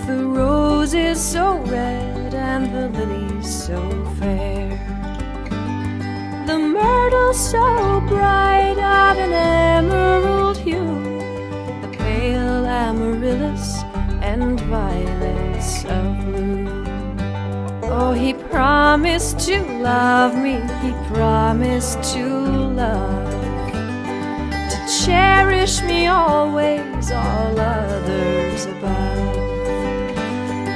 with the roses so red and the lilies so fair, the myrtle so bright of an emerald hue, the pale amaryllis and violets of blue. Oh, he promised to love me, he promised to love, to cherish me always, all others above.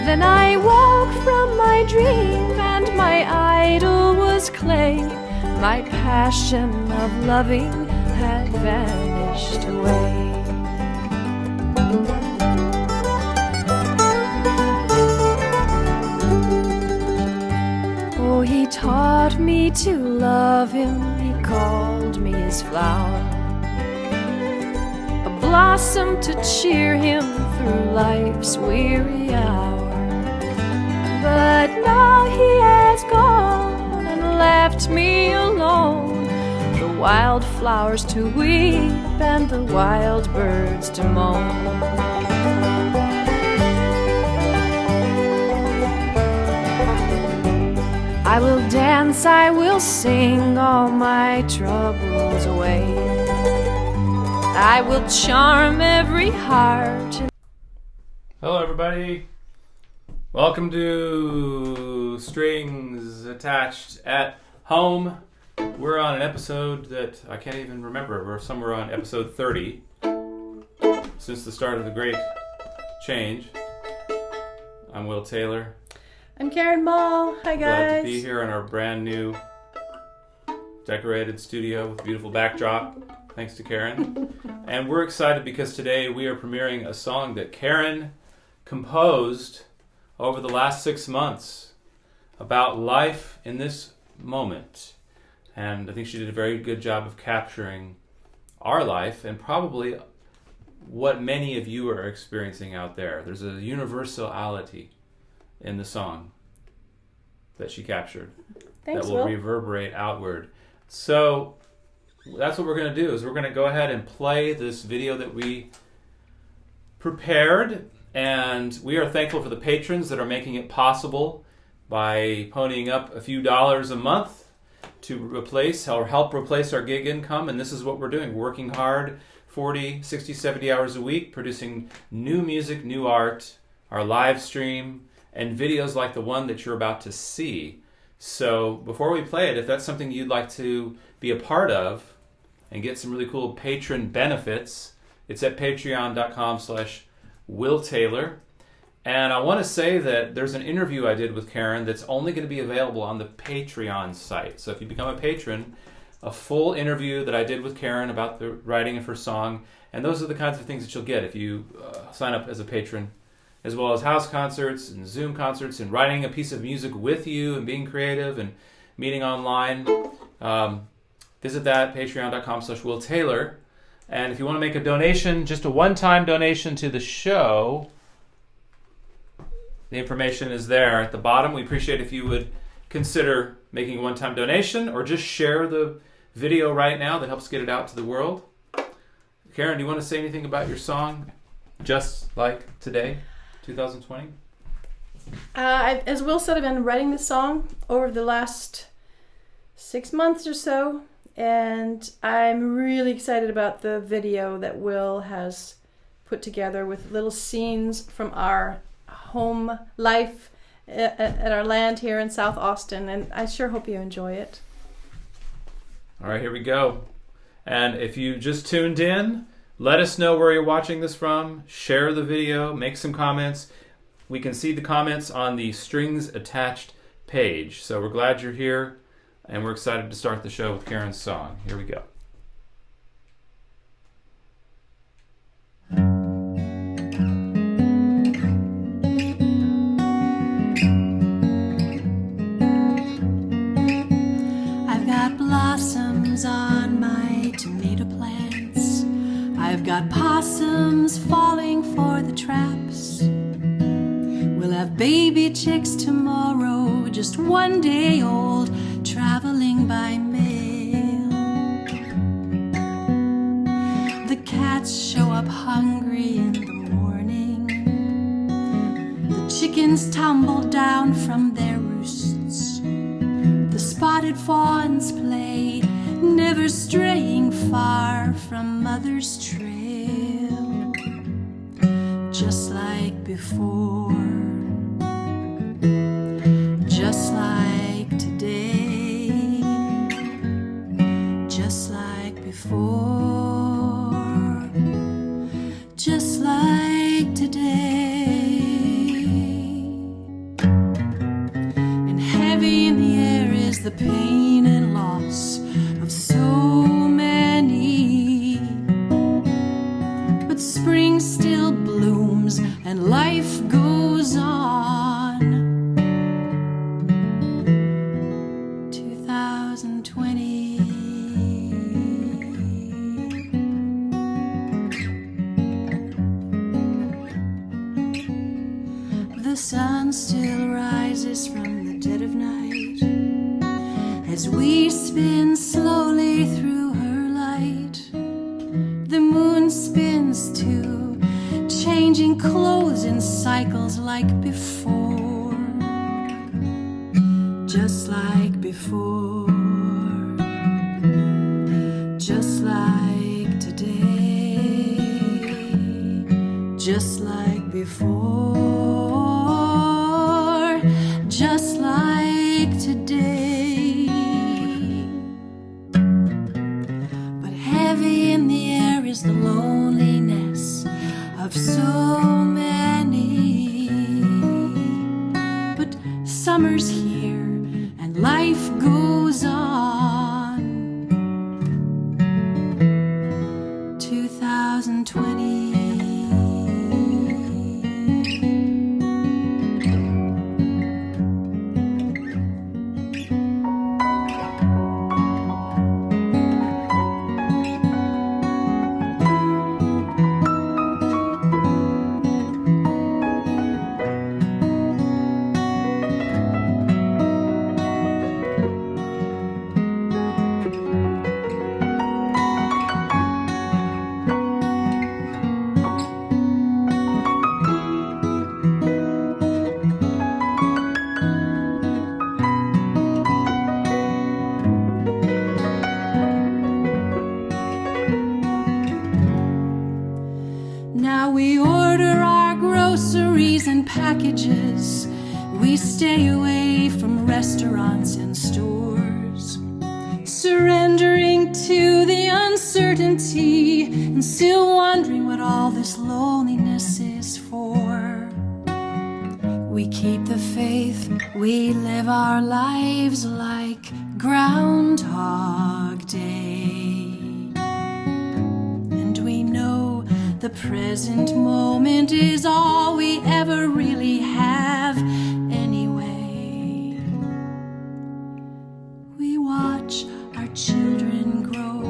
Then I woke from my dream and my idol was clay. My passion of loving had vanished away. Oh, he taught me to love him, he called me his flower, a blossom to cheer him through life's weary hour. But now he has gone and left me alone, the wild flowers to weep and the wild birds to moan. I will dance, I will sing all my troubles away. I will charm every heart. Hello everybody. Welcome to Strings Attached at Home. We're on an episode that I can't even remember. We're somewhere on episode 30 since the start of the Great Change. I'm Will Taylor. I'm Karen Ball. Hi guys. Glad to be here in our brand new decorated studio with a beautiful backdrop. Thanks to Karen. And we're excited because today we are premiering a song that Karen composed over the last 6 months about life in this moment. And I think she did a very good job of capturing our life and probably what many of you are experiencing out there. There's a universality in the song that she captured. Thanks, that will Will. reverberate outward. So that's what we're going to do, is we're going to go ahead and play this video that we prepared. And we are thankful for the patrons that are making it possible by ponying up a few dollars a month to replace or help replace our gig income. And this is what we're doing. We're working hard, 40, 60, 70 hours a week, producing new music, new art, our live stream, and videos like the one that you're about to see. So before we play it, if that's something you'd like to be a part of and get some really cool patron benefits, it's at patreon.com/Will Taylor. And I want to say that there's an interview I did with Karen that's only going to be available on the Patreon site. So if you become a patron, a full interview that I did with Karen about the writing of her song, and those are the kinds of things that you'll get if you sign up as a patron, as well as house concerts and Zoom concerts and writing a piece of music with you and being creative and meeting online. Visit that, patreon.com/Will Taylor. And if you want to make a donation, just a one-time donation to the show, the information is there at the bottom. We appreciate if you would consider making a one-time donation or just share the video right now. That helps get it out to the world. Karen, do you want to say anything about your song, Just Like Today, 2020? As Will said, I've been writing this song over the last 6 months or so. And I'm really excited about the video that Will has put together with little scenes from our home life at our land here in South Austin. And I sure hope you enjoy it. All right, here we go. And if you just tuned in, let us know where you're watching this from. Share the video, make some comments. We can see the comments on the Strings Attached page. So we're glad you're here. And we're excited to start the show with Karen's song. Here we go. I've got blossoms on my tomato plants. I've got possums falling for the traps. We'll have baby chicks tomorrow, just one day old, traveling by mail. The cats show up hungry in the morning. chickens tumble down from their roosts. The spotted fawns play, never straying far from mother's trail. Just like before, just like today, just like before, just like today. And heavy in the air is the pain and loss of so many. But spring still blooms and life goes on. 2020. The sun still rises from the dead of night as we spin slowly through her light. The moon spins too, changing clothes in cycles like before, just like before, just like today, just like before, just like today. But heavy in the air is the loneliness of so many. But summer's here and life goes on. 2020. Now we order our groceries and packages. We stay away from restaurants and stores, surrendering to the uncertainty and still wondering what all this loneliness is for. We keep the faith, we live our lives like Groundhog Day. And we know the present moment is all we ever really have anyway. We watch our children grow.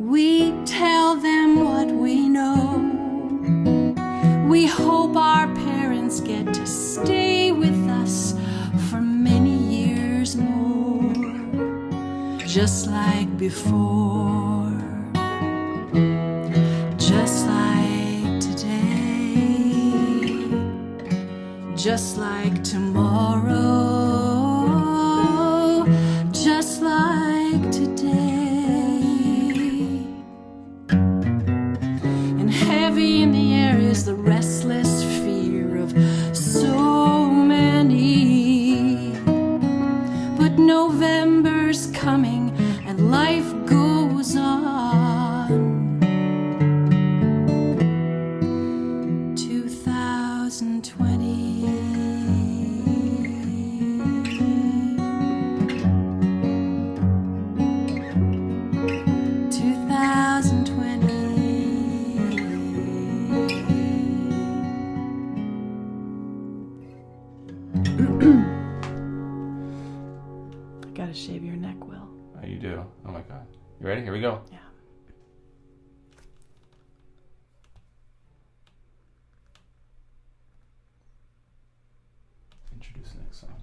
We tell them what we know. We hope our parents get to stay with us for many years more, just like before, just like today, just like tomorrow, just like today. And heavy in the air is the restless fear of so many. But November's coming and life goes on. 2020. 2020. Gotta shave your neck, Will. Oh, you do? Oh my God. You ready? Here we go. Yeah. Introduce the next song.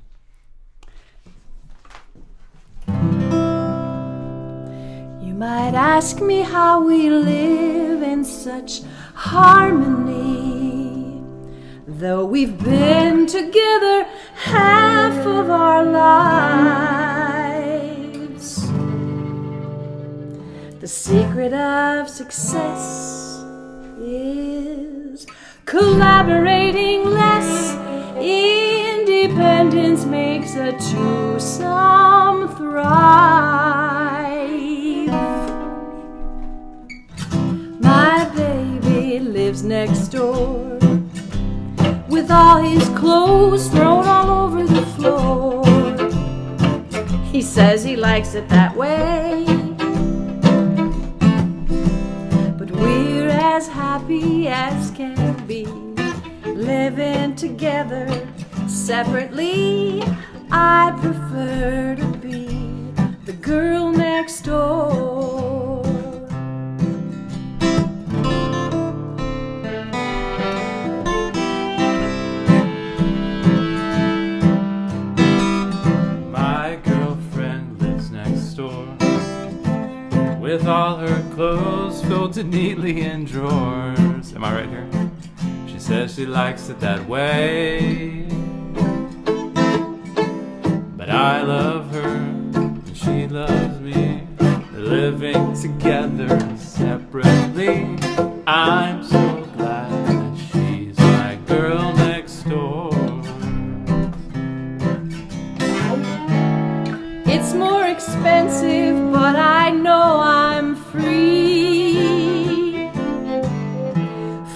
You might ask me how we live in such harmony. Though we've been together half of our lives, the secret of success is collaborating less. Independence makes a twosome thrive. My baby lives next door with all his clothes thrown all over the floor. He says he likes it that way, but we're as happy as can be, living together separately. I prefer to be the girl next door. With all her clothes folded neatly in drawers. Am I right here? She says she likes it that way, but I love her and she loves me. They're living together separately. I'm so glad that she's my girl next door. It's more expensive, but I know I'm free.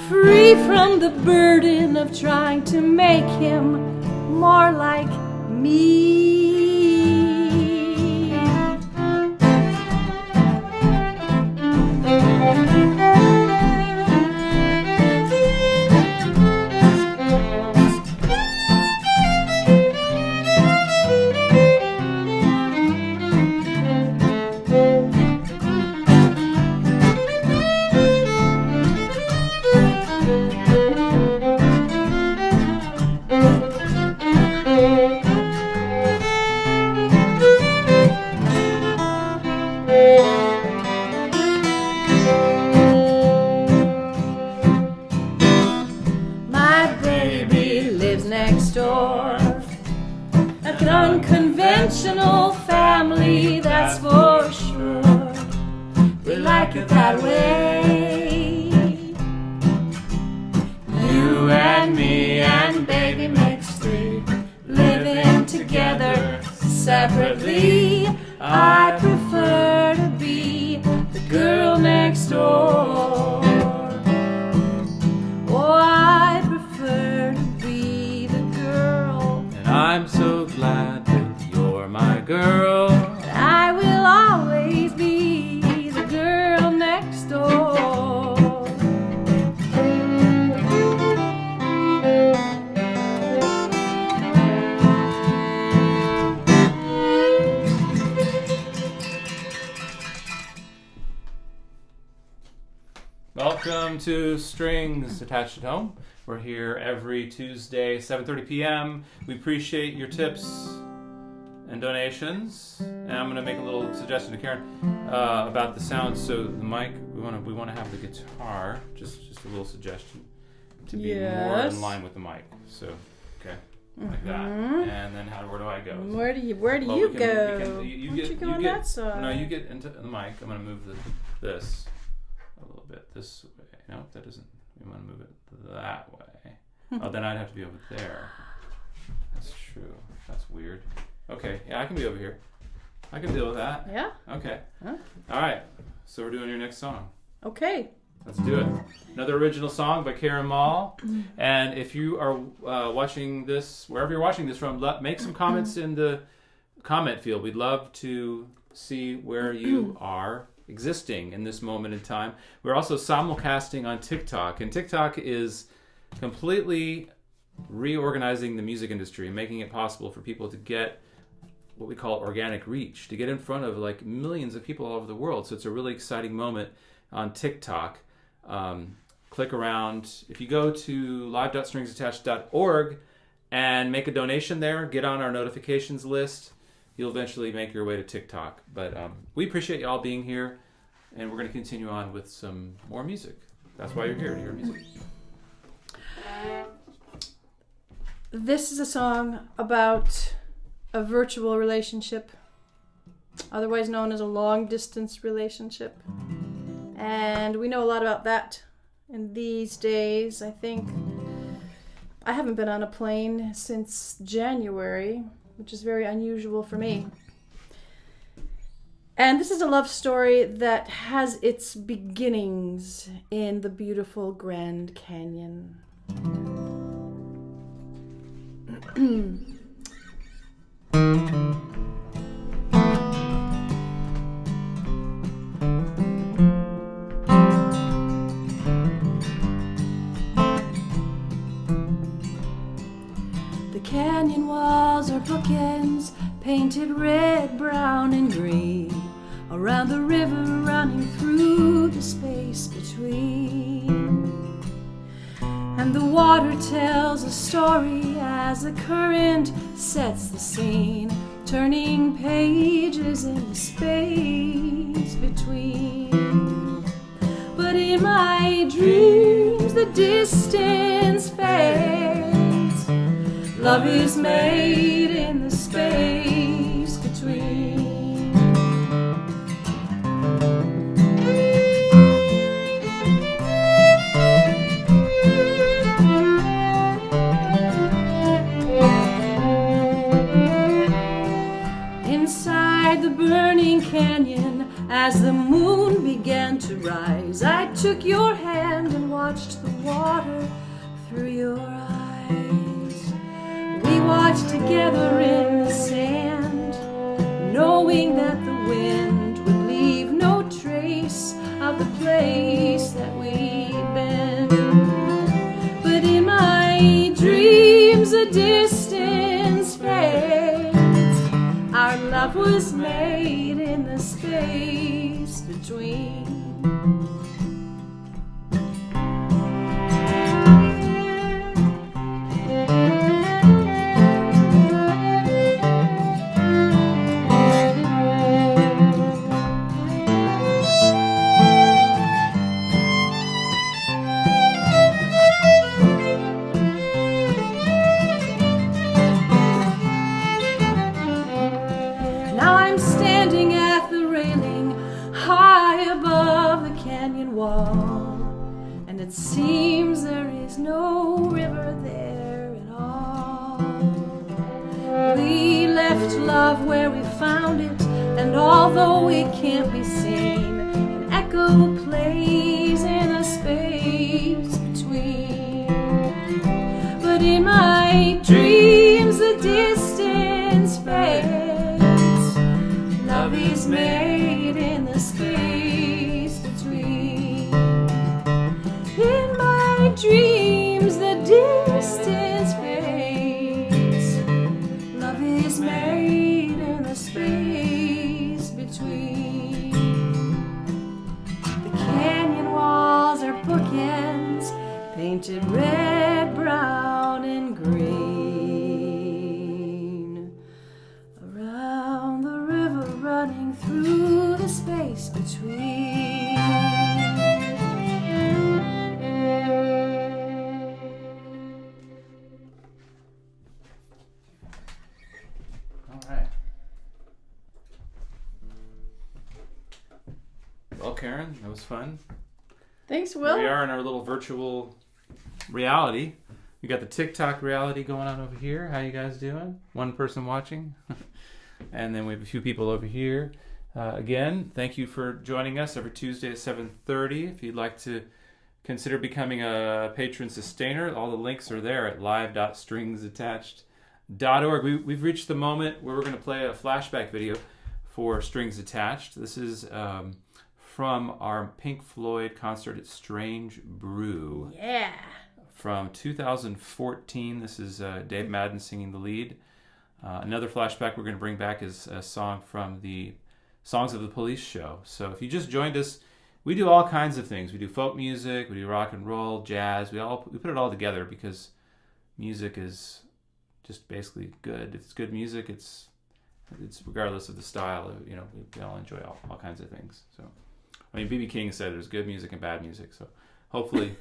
Free from the burden of trying to make him more like me. Unconventional family, that's for sure. We like it that way. You and me and baby makes three, living together separately. I prefer to be the girl next door. Oh, I prefer to be the girl. And I'm so glad that you're my girl. I will always be the girl next door. Welcome to Strings Attached at Home. We're here every Tuesday, 7:30 p.m. We appreciate your tips and donations. And I'm going to make a little suggestion to Karen about the sound. So the mic, we want to have the guitar, just a little suggestion, to be more in line with the mic. So, okay, like that. And then where do I go? Where do you go? You go on that side? No, you get into the mic. I'm going to move this a little bit this way. No, that doesn't. We want to move it that way. Oh, then I'd have to be over there. That's true. That's weird. Okay, yeah, I can be over here. I can deal with that. Yeah? Okay. Huh? All right. So we're doing your next song. Okay. Let's do it. Another original song by Karen Mall. And if you are watching this, wherever you're watching this from, make some comments in the comment field. We'd love to see where you are existing in this moment in time. We're also simulcasting on TikTok. And TikTok is completely reorganizing the music industry, making it possible for people to get what we call organic reach, to get in front of like millions of people all over the world. So it's a really exciting moment on TikTok. Click around. If you go to live.stringsattached.org and make a donation there, get on our notifications list, you'll eventually make your way to TikTok. But we appreciate you all being here, and we're going to continue on with some more music. That's why you're here, to hear music. this is a song about a virtual relationship, otherwise known as a long-distance relationship. And we know a lot about that in these days. I think I haven't been on a plane since January, which is very unusual for me. And this is a love story that has its beginnings in the beautiful Grand Canyon. The canyon walls are bookends, painted red, brown, and green, around the river running through the space between. And the water tells a story as the current sets the scene, turning pages in the space between. But in my dreams the distance fades. Love is made in the space between. Inside the burning canyon, as the moon began to rise, I took your hand and watched the water through your eyes. We watched together in the sand, knowing that the wind would leave no trace of the place that we'd been. But in my dreams the distance fades. Our love was made in the space between. Now I'm standing at the railing, high above the canyon wall, and it seems there is no river there at all. We left love where we found it, and although it can't be seen, an echo plays in a space between. But in my dreams the distance fades. Love is made in the space between. In my dreams the distance fades. Love is made in the space between. The canyon walls are bookends, painted red, brown, and green, around the river running through the space between. All right. Well, Karen, that was fun. Thanks, Here Will. we are in our little virtual reality. We got the TikTok reality going on over here. How you guys doing? One person watching. And then we have a few people over here. Again, thank you for joining us every Tuesday at 7:30. If you'd like to consider becoming a patron sustainer, all the links are there at live.stringsattached.org. We've reached the moment where we're going to play a flashback video for Strings Attached. This is from our Pink Floyd concert at Strange Brew Yeah. from 2014. This is Dave Madden singing the lead. Another flashback we're going to bring back is a song from the Songs of the Police show. So if you just joined us, we do all kinds of things. We do folk music, we do rock and roll, jazz. We put it all together because music is just basically good. If it's good music, it's regardless of the style. You know, we all enjoy all kinds of things. So, I mean, B.B. King said there's good music and bad music. So hopefully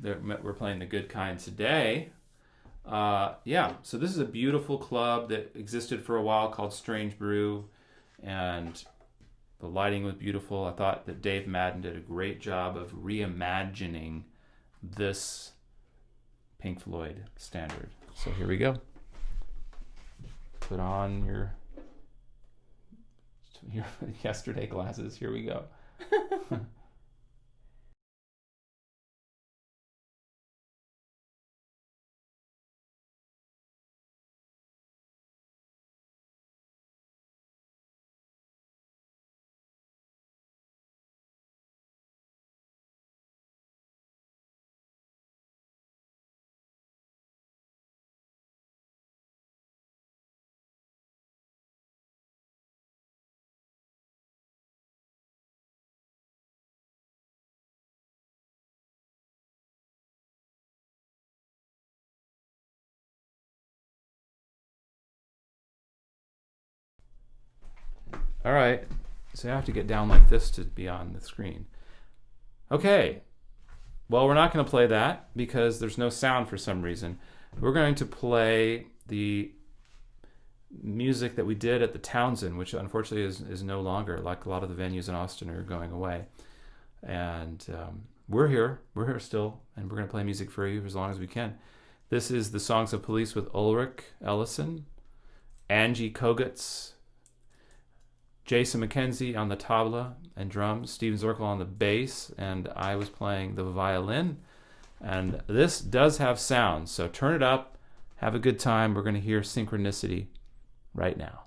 we're playing the good kind today. Yeah, so this is a beautiful club that existed for a while called Strange Brew, and the lighting was beautiful. I thought that Dave Madden did a great job of reimagining this Pink Floyd standard. So here we go. Put on your yesterday glasses. Here we go. All right, so I have to get down like this to be on the screen. Okay, well, we're not going to play that because there's no sound for some reason. We're going to play the music that we did at the Townsend, which unfortunately is no longer, like a lot of the venues in Austin are going away. And we're here still, and we're going to play music for you as long as we can. This is the Songs of Police with Ulrich Ellison, Angie Kogutz, Jason McKenzie on the tabla and drums, Steven Zorkel on the bass, and I was playing the violin. And this does have sound, so turn it up, have a good time. We're going to hear Synchronicity right now.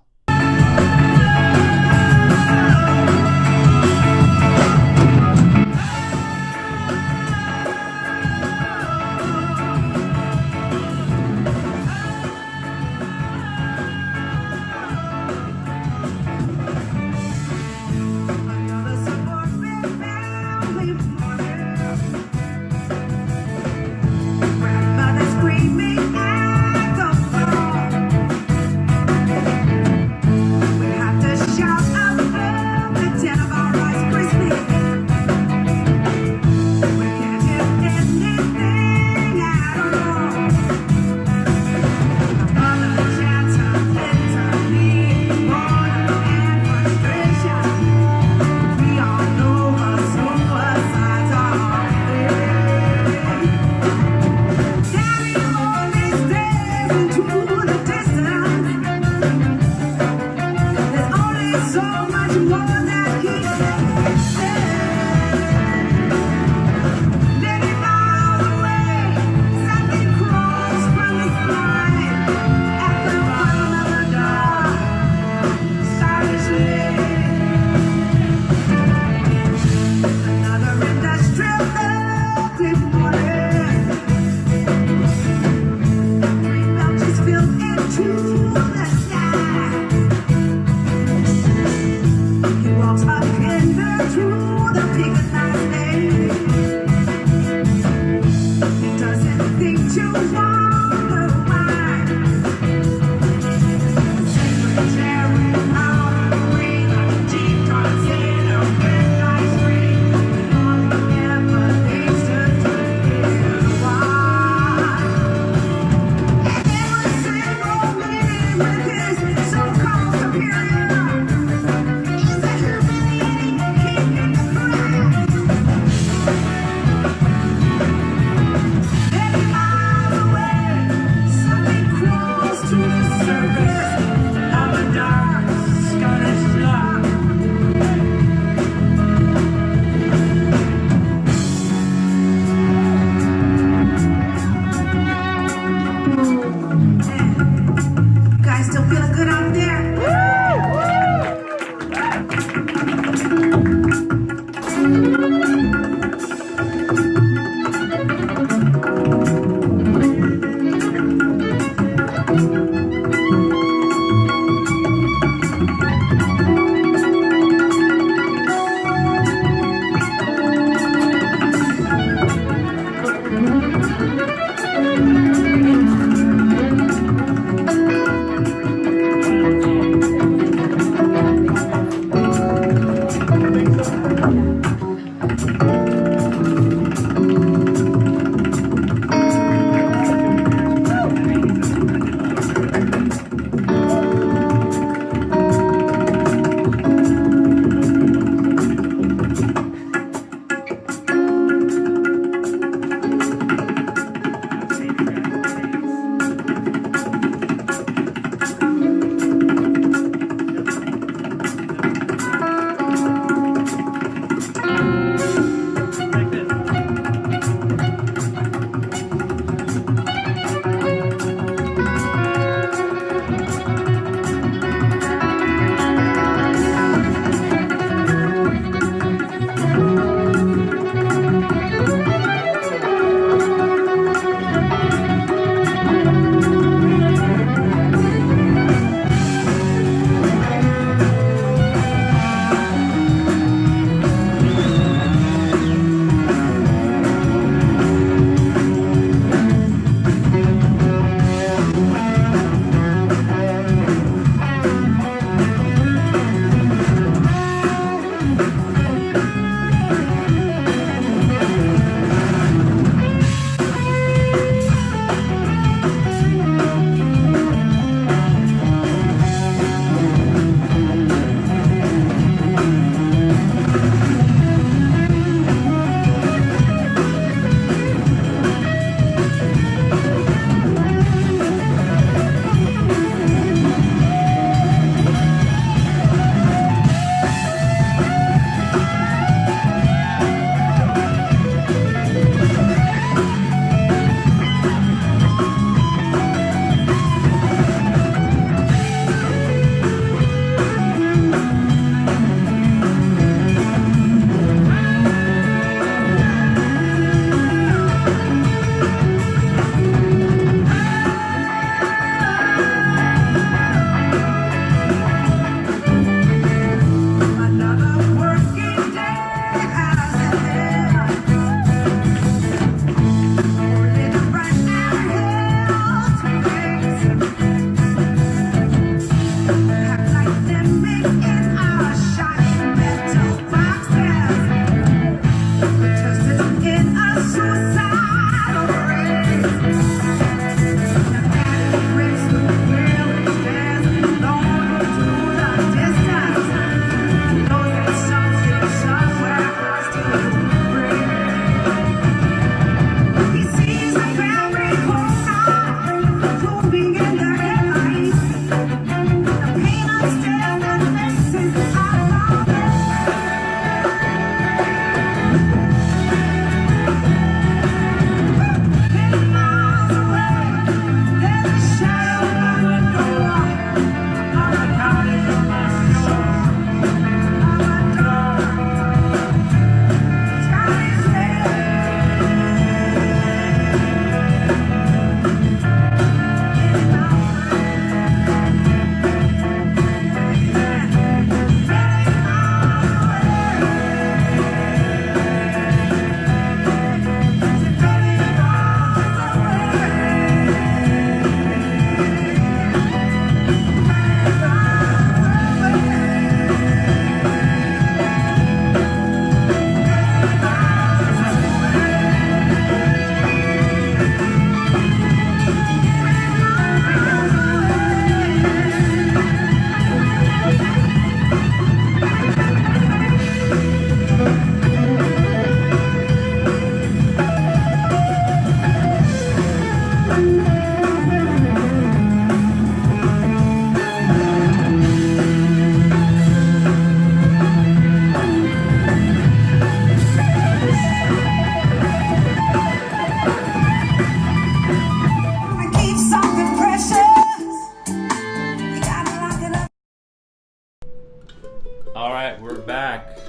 All right, we're back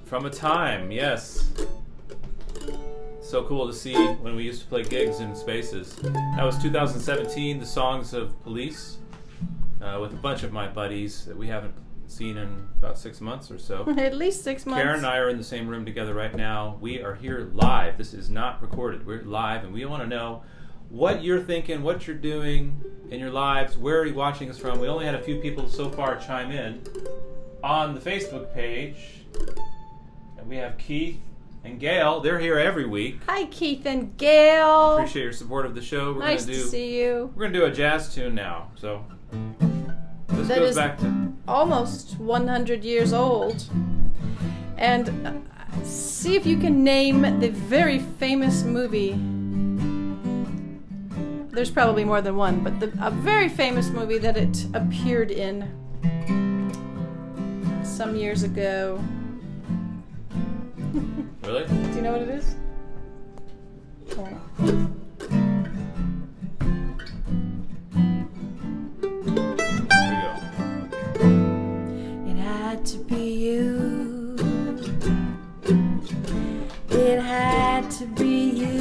from a time, yes. So cool to see when we used to play gigs in spaces. That was 2017, the Songs of Police, with a bunch of my buddies that we haven't seen in about 6 months or so. At least 6 months. Karen and I are in the same room together right now. We are here live. This is not recorded. We're live, and we want to know what you're thinking, what you're doing in your lives. Where are you watching us from? We only had a few people so far chime in on the Facebook page. And we have Keith and Gail. They're here every week. Hi, Keith and Gail. Appreciate your support of the show. Nice to see you. We're gonna do a jazz tune now. So this That goes is back to almost 100 years old. And see if you can name the very famous movie. There's probably more than one, but a very famous movie that it appeared in some years ago. Really? Do you know what it is? Oh. Here we go. It had to be you. It had to be you.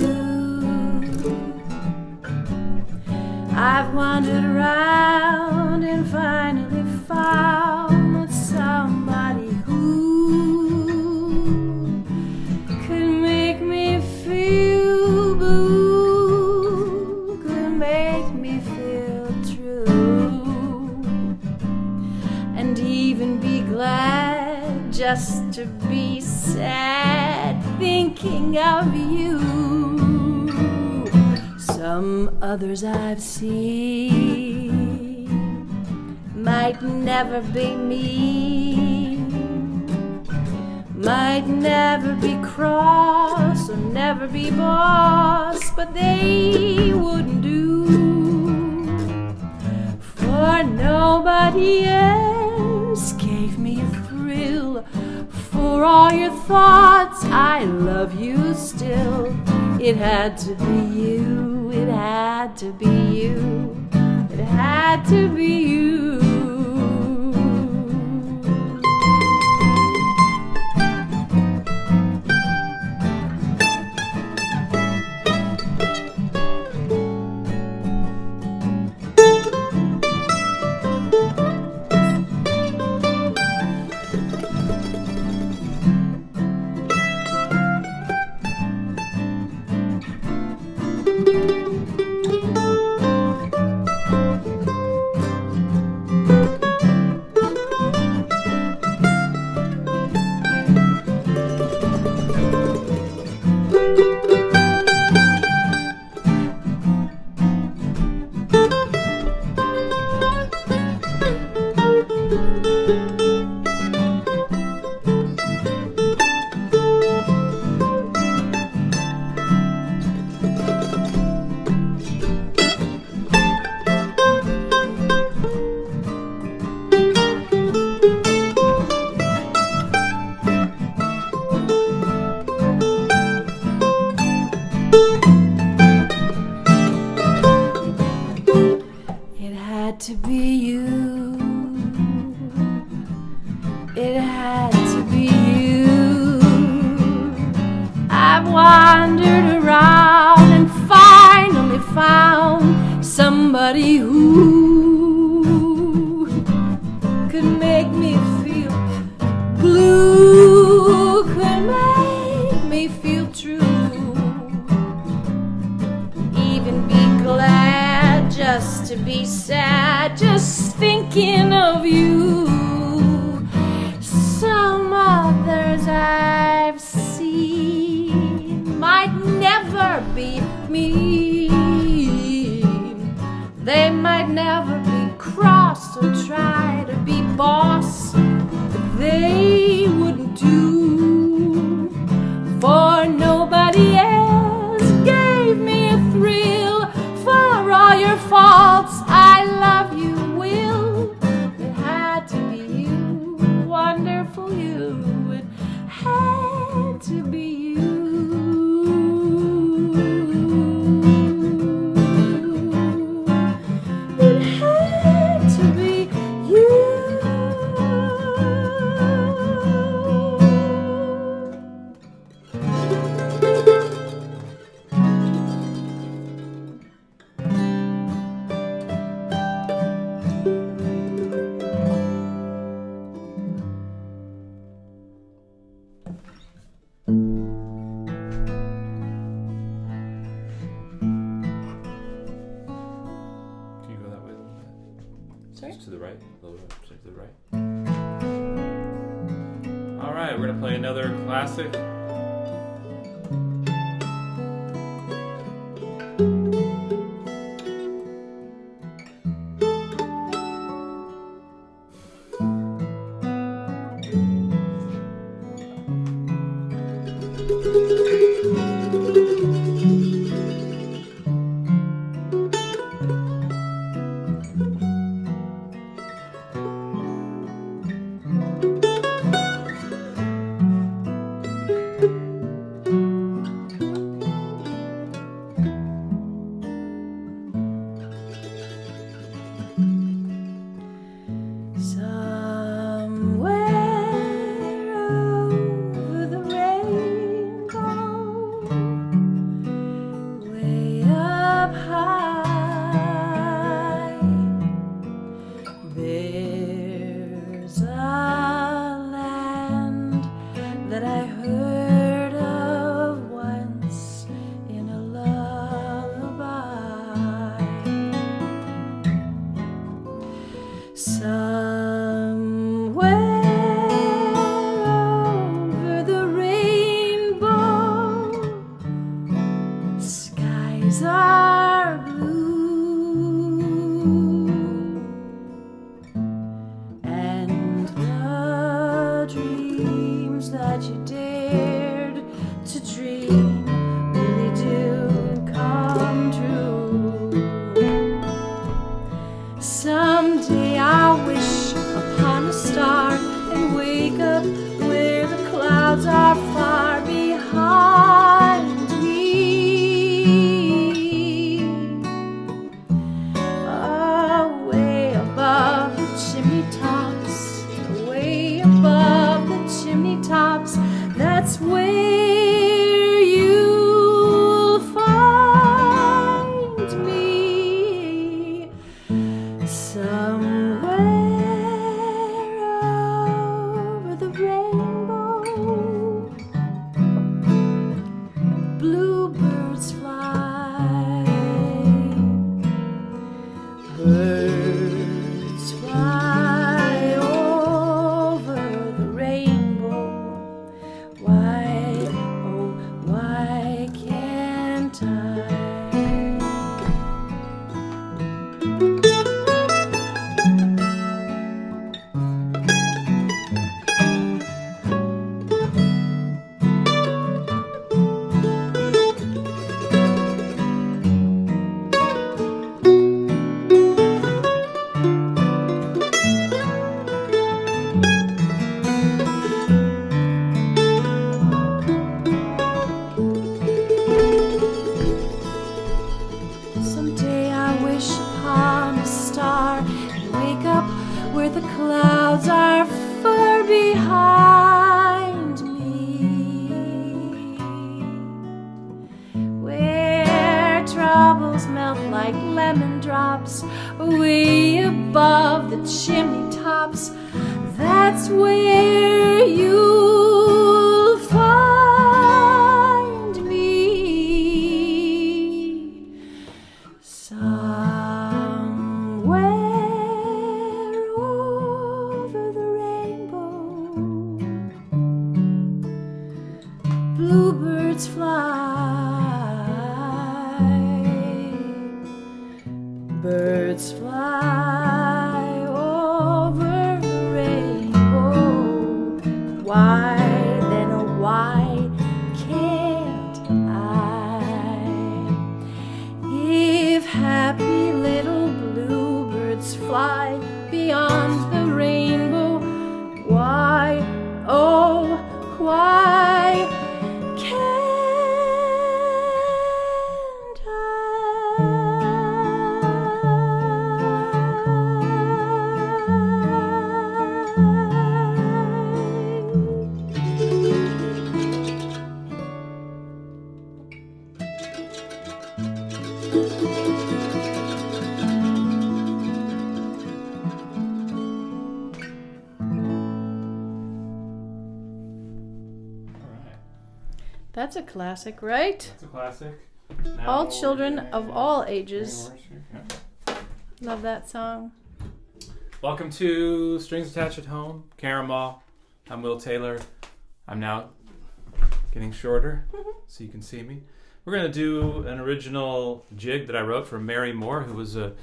I've wandered around and finally found somebody who could make me feel blue, could make me feel true, and even be glad just to be sad thinking of you. Some others I've seen might never be me, might never be cross or never be boss, but they wouldn't do, for nobody else gave me a thrill. For all your thoughts, I love you still. It had to be you, it had to be you, it had to be you. To be you, it had to be you. I've wandered around and finally found somebody who could make me feel blue, could make me feel true, even be glad just to be sad, just thinking of you. Some others I've seen might never be me, they might never be cross or try to be boss, but they wouldn't do, for nobody else gave me a thrill. For all your faults, I love you, Will. It had to be you, wonderful you. It had to be you. It had to be you. Sorry? Just to the right. A little bit to the right. All right, we're gonna play another classic. Are blue and the dreams that you dared to dream really do come true. Someday I'll wish upon a star and wake up where the clouds are far behind me. Way above the chimney tops, that's where you'll find me. Somewhere over the rainbow, bluebirds fly. Birds fly over the rainbow. Why, oh, why can't I? Someday I wish upon a star and wake up where the clouds are far behind me, where troubles melt like lemon drops way above the chimney tops. That's where you'll find me. Somewhere over the rainbow, bluebirds fly, birds fly over the rainbow. Why then, oh why can't I? If happy little bluebirds fly beyond the rainbow, why, oh, why can't I? That's a classic, right? That's a classic. All children of all ages Yeah. love that song. Welcome to Strings Attached at Home. Karen Mall. I'm Will Taylor. I'm now getting shorter, so you can see me. We're going to do an original jig that I wrote for Mary Moore, who was the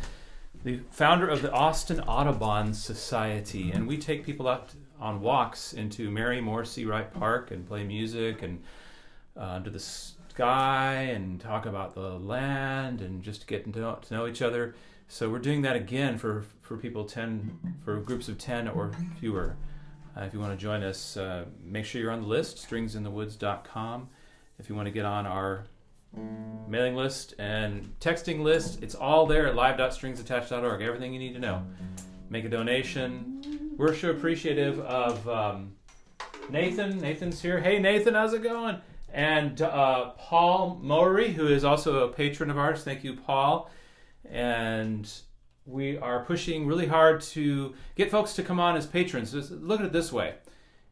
founder of the Austin Audubon Society. And we take people out on walks into Mary Moore Seawright Park and play music and under the sky and talk about the land and just get to know each other. So we're doing that again for people for groups of 10 or fewer. If you want to join us, make sure you're on the list, stringsinthewoods.com. If you want to get on our mailing list and texting list, it's all there at live.stringsattached.org. Everything you need to know. Make a donation. We're so appreciative of Nathan. Nathan's here. Hey, Nathan, how's it going? And Paul Mowry, who is also a patron of ours. Thank you, Paul. And we are pushing really hard to get folks to come on as patrons. Just look at it this way.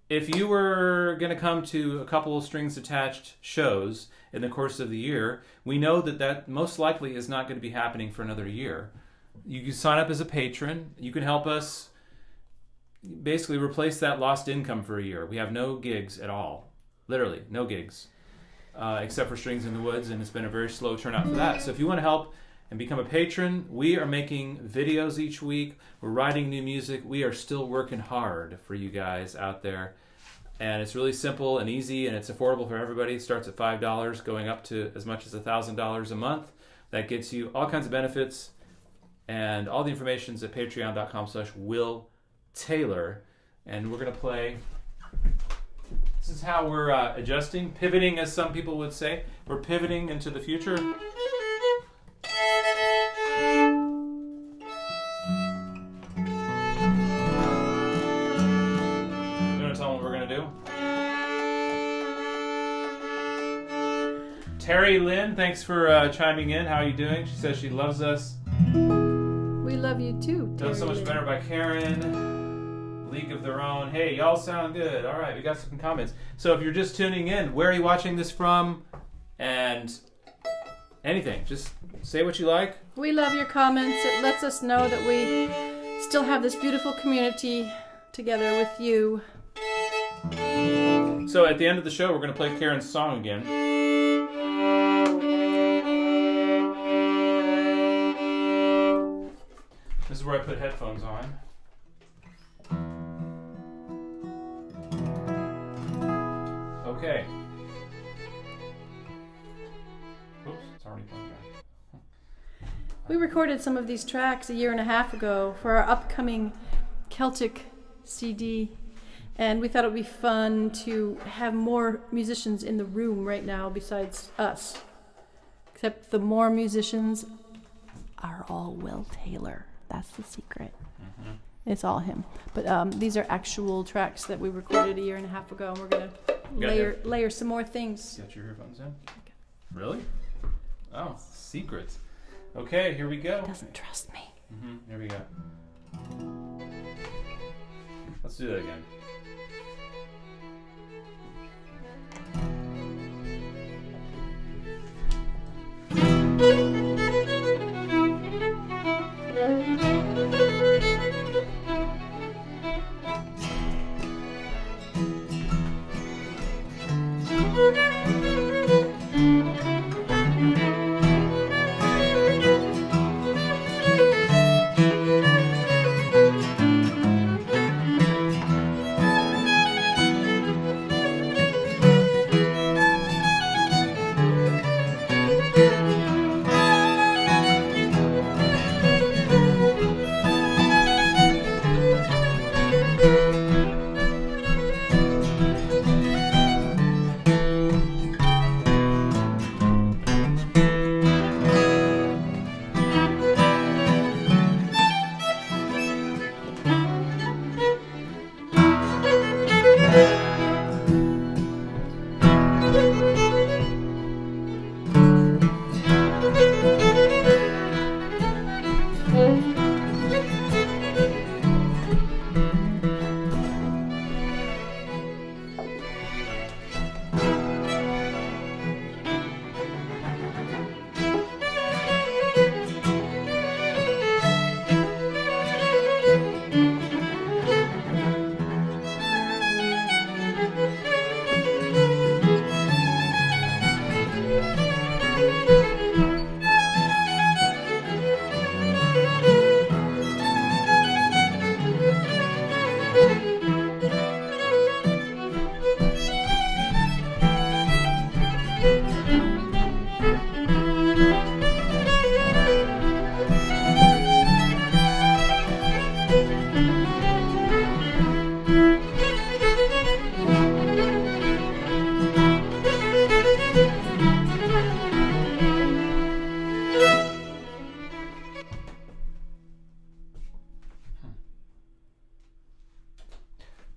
If you were going to come to a couple of Strings Attached shows in the course of the year, we know that most likely is not going to be happening for another year. You can sign up as a patron. You can help us basically replace that lost income for a year. We have no gigs at all. Literally, no gigs. Except for Strings in the Woods, and it's been a very slow turnout for that. So if you want to help and become a patron, we are making videos each week. We're writing new music. We are still working hard for you guys out there. And it's really simple and easy, and it's affordable for everybody. It starts at $5, going up to as much as $1,000 a month. That gets you all kinds of benefits. And all the information is at patreon.com/Will Taylor. And we're going to play. This is how we're adjusting, pivoting, as some people would say. We're pivoting into the future. Terry Lynn, thanks for chiming in. How are you doing? She says she loves us. We love you too. Done so much better by Karen. League of Their Own. Hey, y'all sound good. All right, we got some comments. So if you're just tuning in, where are you watching this from? And anything, just say what you like. We love your comments. It lets us know that we still have this beautiful community together with you. So at the end of the show, we're going to play Karen's song again. This is where I put headphones on. Okay. Oops, it's already playing back. We recorded some of these tracks a year and a half ago for our upcoming Celtic CD, and we thought it would be fun to have more musicians in the room right now besides us. Except the more musicians are all Will Taylor. That's the secret. Mm-hmm. It's all him. But these are actual tracks that we recorded a year and a half ago, and we're going to layer some more things. Got your earphones in? Okay. Really? Oh, secret. Okay, here we go. He doesn't trust me. Mm-hmm. Here we go. Let's do that again.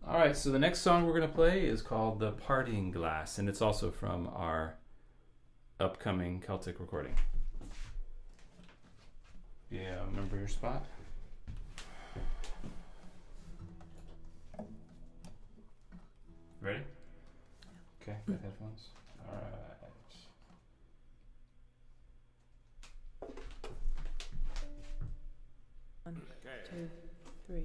All right, so the next song we're going to play is called The Parting Glass, and it's also from our upcoming Celtic recording. Yeah, remember your spot? Ready? Okay, got headphones. All right. One, two, three.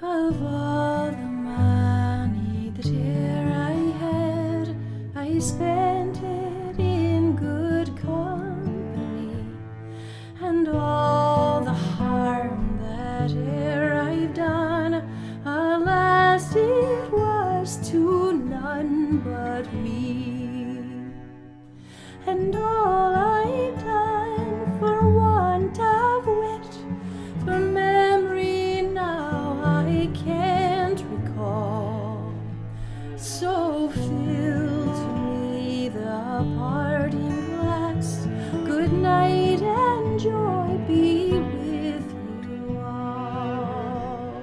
Of all the money that e'er I had, I spent it in good company, and all the harm that e'er I've done, alas, it was to none but me. And all I've done for want of wit, for memory now I can't recall. So fill to me the parting glass. Good night and joy be with you all.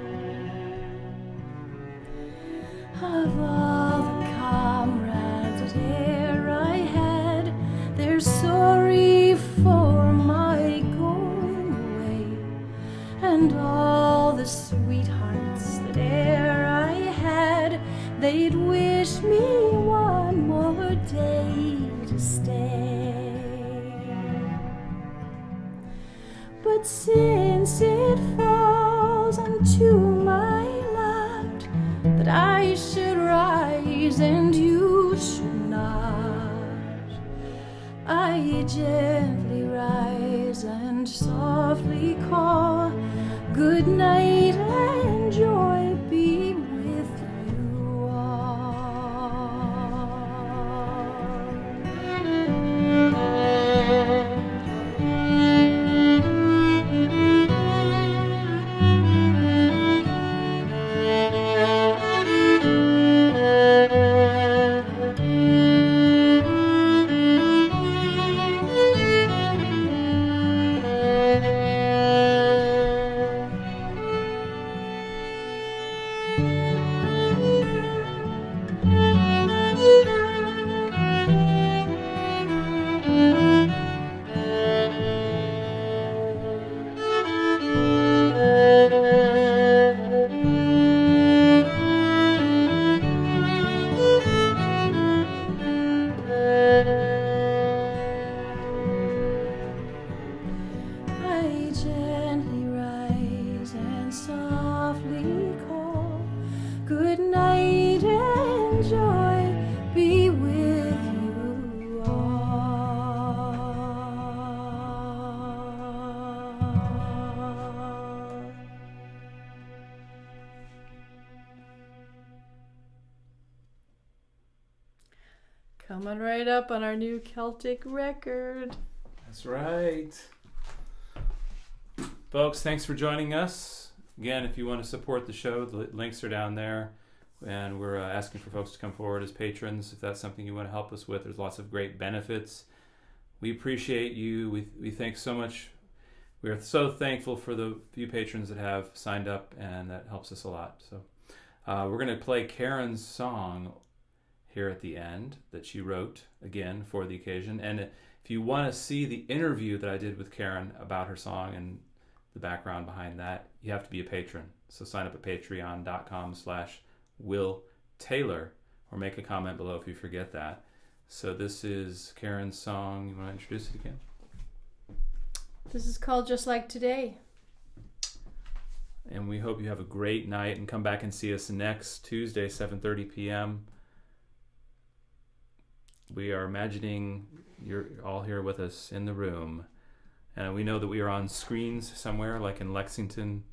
Of all the comrades that e'er I had, they're sorry for my going away, and all the sweethearts that e'er I had, they'd wish me one more day to stay. But since it falls unto my lot that I should rise and you should not, I gently rise and softly call, good night and joy be with you all. I gently rise and softly call, good night and joy be with you all. Coming right up on our new Celtic record. That's right. Folks, thanks for joining us. Again, if you want to support the show, the links are down there. And we're asking for folks to come forward as patrons if that's something you want to help us with. There's lots of great benefits. We appreciate you. We thank so much. We are so thankful for the few patrons that have signed up, and that helps us a lot. So we're going to play Karen's song here at the end that she wrote, again, for the occasion. And If you want to see the interview that I did with Karen about her song and the background behind that, you have to be a patron. So sign up at patreon.com/Will Taylor, or make a comment below if you forget that. So this is Karen's song. You want to introduce it again? This is called Just Like Today. And we hope you have a great night, and come back and see us next Tuesday, 7:30 p.m. We are imagining you're all here with us in the room. And we know that we are on screens somewhere, like in Lexington,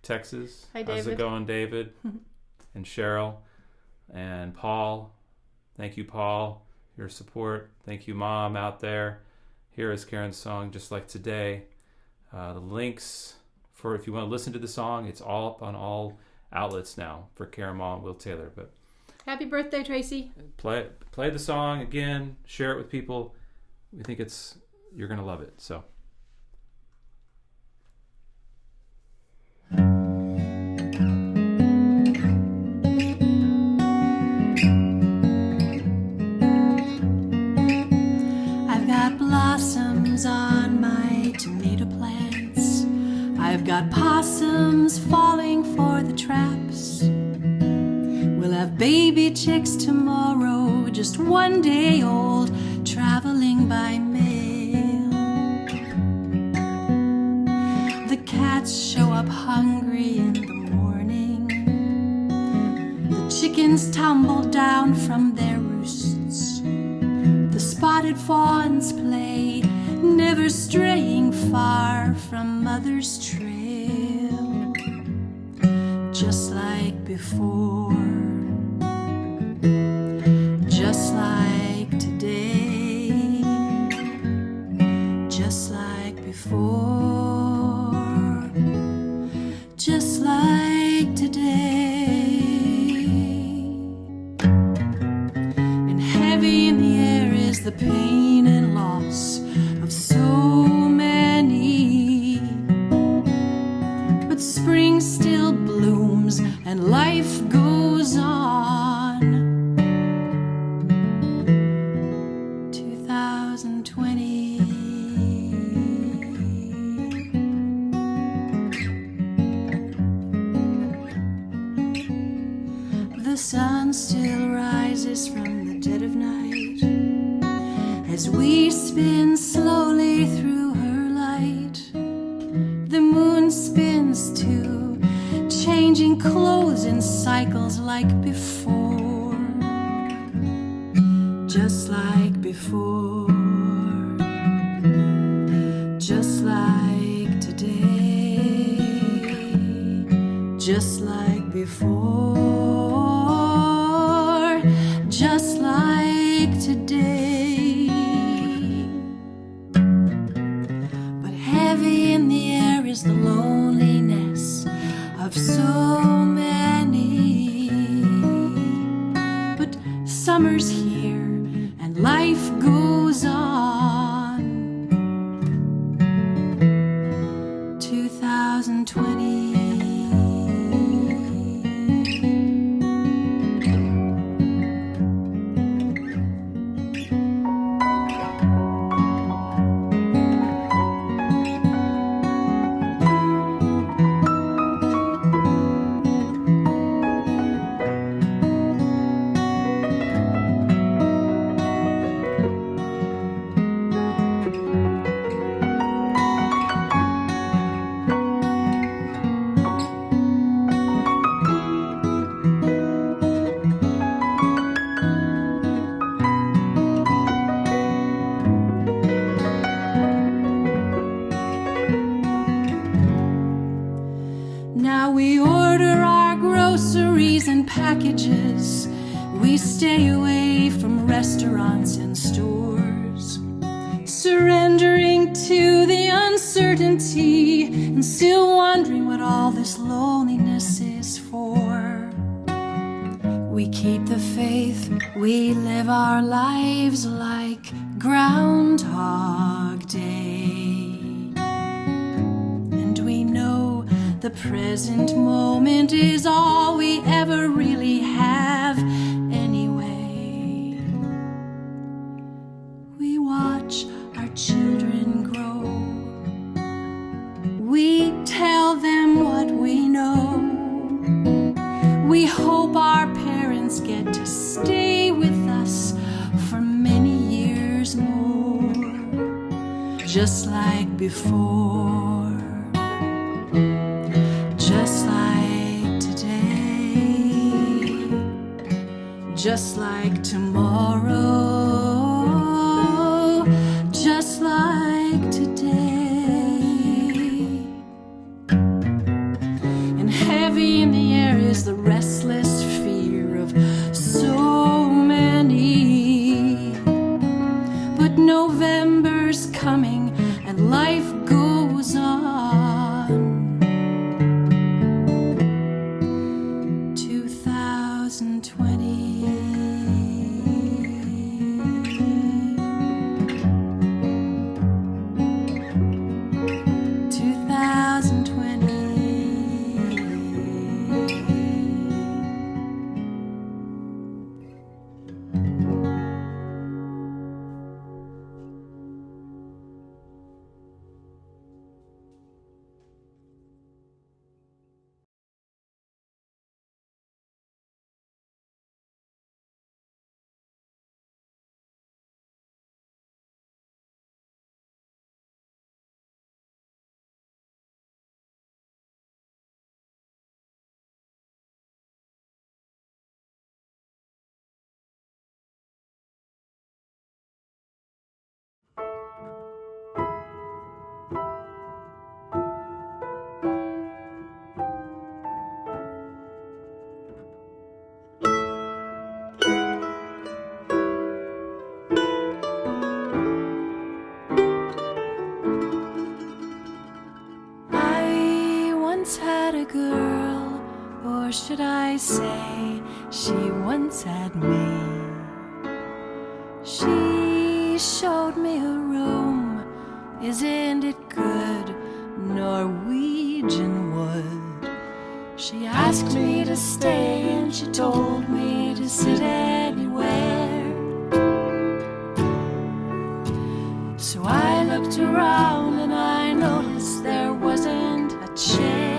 Texas. Hi, David. How's it going, David? And Cheryl and Paul. Thank you, Paul, your support. Thank you, Mom, out there. Here is Karen's song, Just Like Today. The links for if you want to listen to the song, it's all up on all outlets now for Karen Mall and Will Taylor. But Happy birthday, Tracy. play the song again, share it with people. We think you're going to love it. So I've got blossoms on my tomato plants. I've got possums falling for the traps. We'll have baby chicks tomorrow, just one day old, traveling by mail. The cats show up hungry in the morning. The chickens tumble down from their roosts. The spotted fawns play, never straying far from mother's trail. Just like before, just like today, just like before, just like today. And heavy in the air is the pain and loss of so many. But spring still blooms and life goes on. 2020. The sun still rises from the dead of night as we spin slowly through her light. The moon spins too, changing clothes in cycles like before, just like before, just like today, just like before, just like today. But heavy in the air is the loneliness of so many. But summer's here and life goes on. 2020. Now we order our groceries and packages. We stay away from restaurants and stores, surrendering to the uncertainty and still wondering what all this loneliness is for. We keep the faith, we live our lives like Groundhog Day. And we know the present moment is all we ever really have anyway. We watch just like before, just like today, just like tomorrow, just like today. And heavy in the air is the restless fear of so many. But November's coming and life goes on. 2020. 2020. I once had a girl, or should I say, she once had me. She showed me a room, isn't it good, Norwegian wood. She asked me to stay and she told me to sit anywhere. So I looked around and I noticed there wasn't a chair.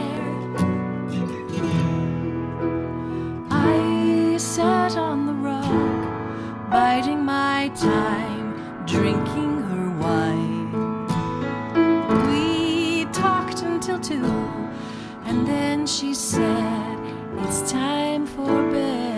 I sat on the rug, biding my time, drinking her wine. We talked until 2, and then she said, it's time for bed.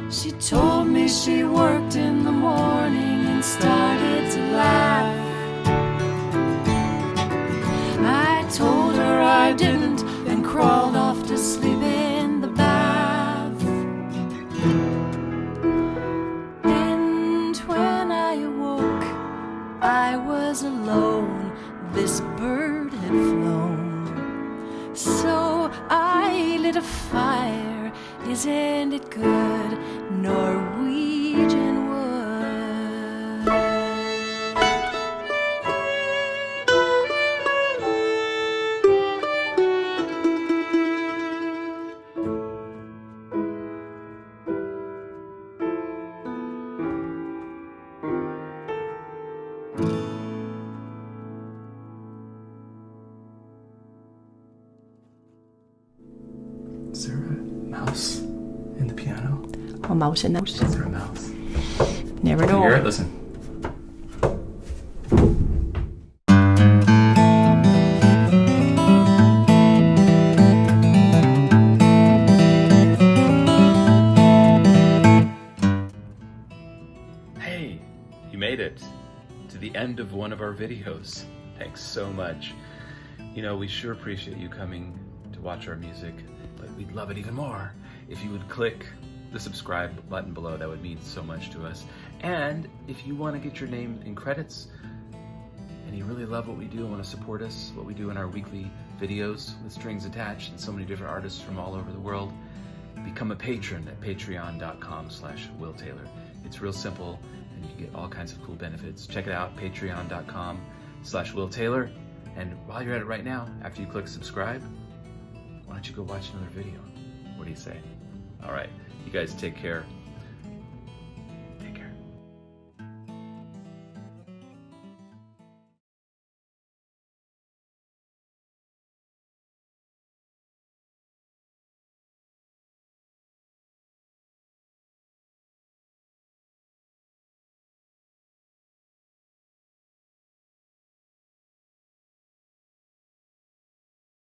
She told me she worked in the morning and started to laugh. I told her I didn't and crawled off to sleep in the bath. And when I awoke, I was alone. This bird had flown. So I lit a fire. Isn't it good, Norwegian wood? Is there a mouse in the piano? A mouse in the Is there a mouse? Never Can you know. hear it? Listen. Hey, you made it to the end of one of our videos. Thanks so much. You know, we sure appreciate you coming to watch our music, but we'd love it even more if you would click the subscribe button below. That would mean so much to us. And if you want to get your name in credits and you really love what we do and want to support us, what we do in our weekly videos with strings attached and so many different artists from all over the world, become a patron at patreon.com/Will Taylor. It's real simple and you get all kinds of cool benefits. Check it out, patreon.com/Will Taylor. And while you're at it right now, after you click subscribe, why don't you go watch another video? What do you say? All right, you guys take care.